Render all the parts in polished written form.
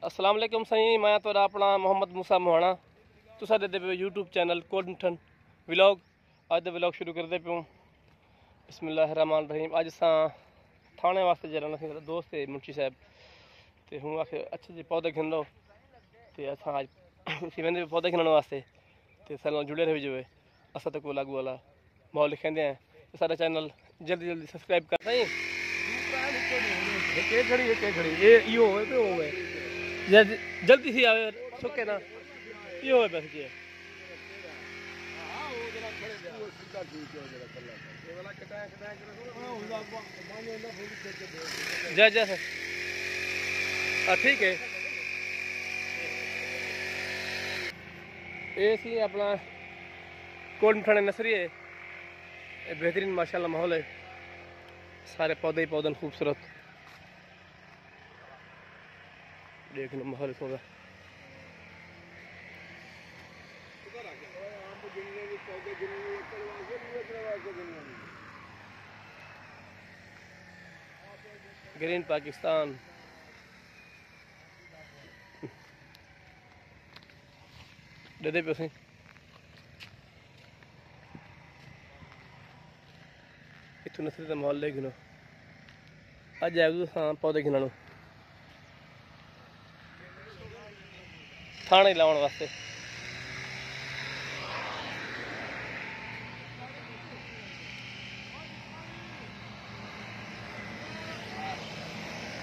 अस्सलाम वालेकुम सही मैं तो अपना मोहम्मद मूसा मोहाना तुसा दे पे यूट्यूब चैनल कोडमठन व्लॉग अज द व्लॉग शुरू करते पे बिस्मिल्लाहिर्रहमानिर्रहीम। अज अस थाने वास्ते जरा मेरा दोस्त है मुंशी साहब तो हूँ आखे अच्छे जे पौधे खिन लो तो अस अज उसी वेंदे पौधे खिनने वास्ते तो सारे जुड़े रहो जो असा तो को लागू वाला माहौल लिखेंदे हैं तो सारा चैनल जल्दी जल्दी सब्सक्राइब कर सही जल्दी सी आवे सुके ना यो है बस जी जय जय सर ठीक है ये सी अपना कोटमठाने नर्सरी है बेहतरीन माशाल्लाह माहौल है सारे पौधे ही पौधे खूबसूरत देखने माहौल होगा ग्रीन पाकिस्तान दे दे पे इतों नर्सरी का माहौल ले गिनो अज आए पौधे गिनू थाने लाने वास्ते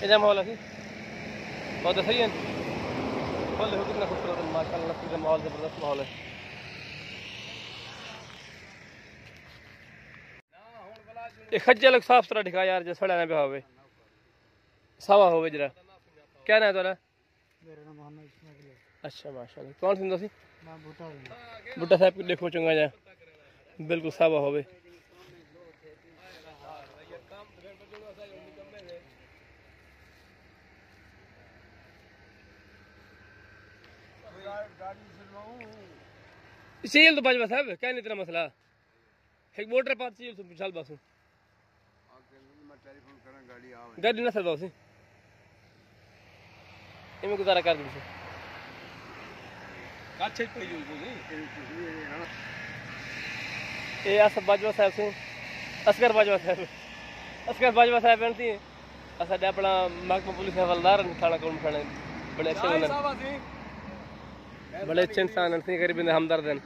इधर माहौल है पौधे सही है फुल देखो कितना खूबसूरत है माशाल्लाह नर्सरी का माहौल जबरदस्त माहौल है। ये खज्जल साफ सुथरा दिखा यार जो सड़ा ना पे होवे सावा होवे जरा क्या नाम है तुम्हारा? मेरा नाम मोहम्मद इस्माइल है। अच्छा माशाल्लाह कौन सी दोसी मैं बूटा हूं बुड्ढा साहब को देखो चंगा जा बिल्कुल सावा होवे चाहिए तो बाजवा साहब क्या नहीं तेरा मसला एक वोटर पास चाहिए तो चल बस गाड़ी ना सर बस इनमें गुजारा कर दूँ ये सब बाजवा साहब से असगर बाजवा साहब बनती है असाडे अपना महकमा पुलिस हवलदार थाना कोटमठाने बड़े अच्छे बड़े अच्छे इंसान हैं गरीब हमदर्द हैं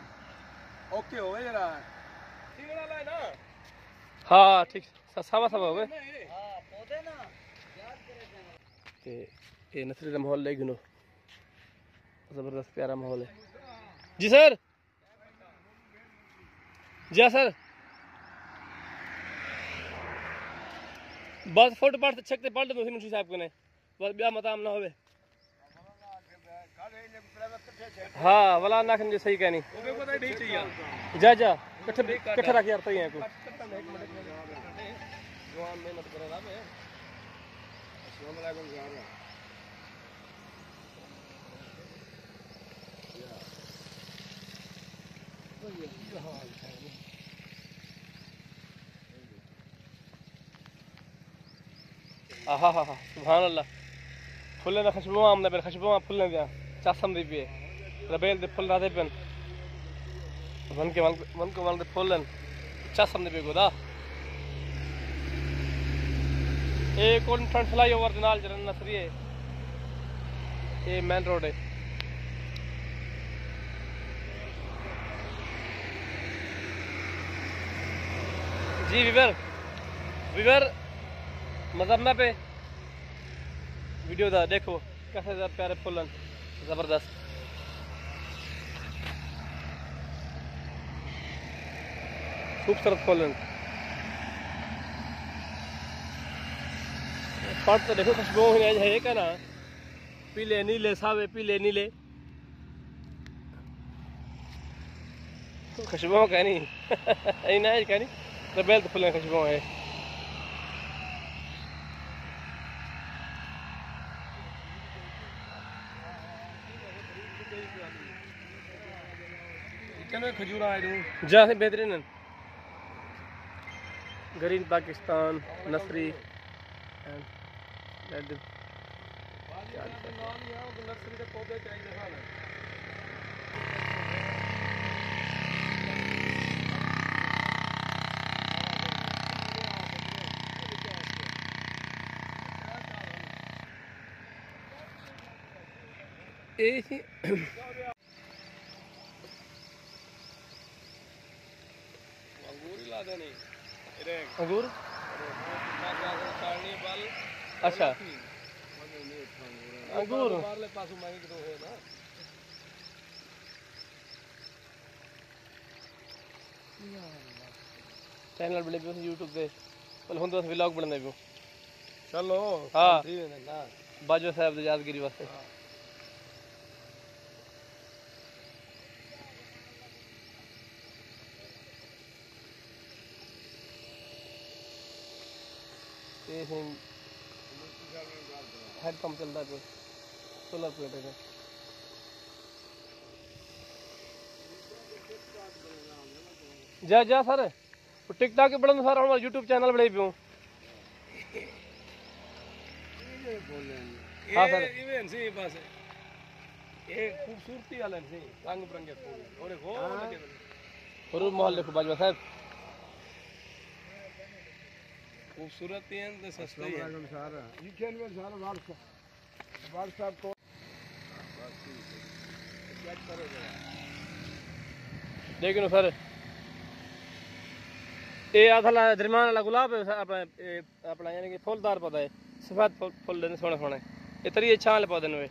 ओके हो जरा हाँ ठीक सवा सवा हो गए ये नर्सरी का माहौल ले गिनो जबरदस्त प्यारा माहौल है जी सर जी सर बस फोटो पाठ छकते पढ़ दो मुंशी साहब को ने बस ब्याह मताम ना होवे हाँ वला नाखन जो सही कहनी जा जा कट्ठे रख यार तई है को जवान मेहनत करे ना बे अस्सलाम वालेकुम यार आहा हा सुभान अल्लाह फुल्ले ना खुशबू आमदा बेल खुशबू फुल्ले दिया चासम दी पे रबेल दे फुल राधे पेन मन के फुल्लन चासम दी पे गोदा ये कोटमठान फ्लाई ओवर के नाल जरा नर्सरी है ये मेन रोड है जी विवर मजम्मा पे वीडियो दा देखो कैसे प्यारे फुलन जबरदस्त खूबसूरत फुलन पट तो देखो खुशबू है क्या ना पीले नीले सावे पीले नीले खुशबू कहनी ना कहनी रबेल तो फुलन खुशबू है खजूरा जा से बेहतरीन ग्रीन पाकिस्तान नर्सरी नर्सरी के पौधे चाहिए खाने अंगूर ला देने अंगूर अच्छा अंगूर बाहरले पासों मांगे तो है ना चैनल बने पे YouTube पे पहले हुंदे व्लॉग बनने पे चलो हां ठीक है ना बाजवा साहब दी यादगिरी वास्ते ये हेड पंप चलता है सोलर प्लेट है जा जा सर टिकटॉक के बड़े सारा हमारा यूट्यूब चैनल बड़े पे हूँ हाँ सर इवेंट सी बस ये खूबसूरती वाले सी रंग बिरंगे फूल और एक और माहौल देखो बाजवा साहब खूबसूरत ही है तो सस्ते ही है सारा ये खेल में सारा व्हाट्सएप को लेकिन सर ये आथला दरमियान वाला गुलाब है अपना अपना यानी कि फूलदार पौधा है सफेद फूल देने सोने सोने ये तरी अच्छा वाले पौधे ने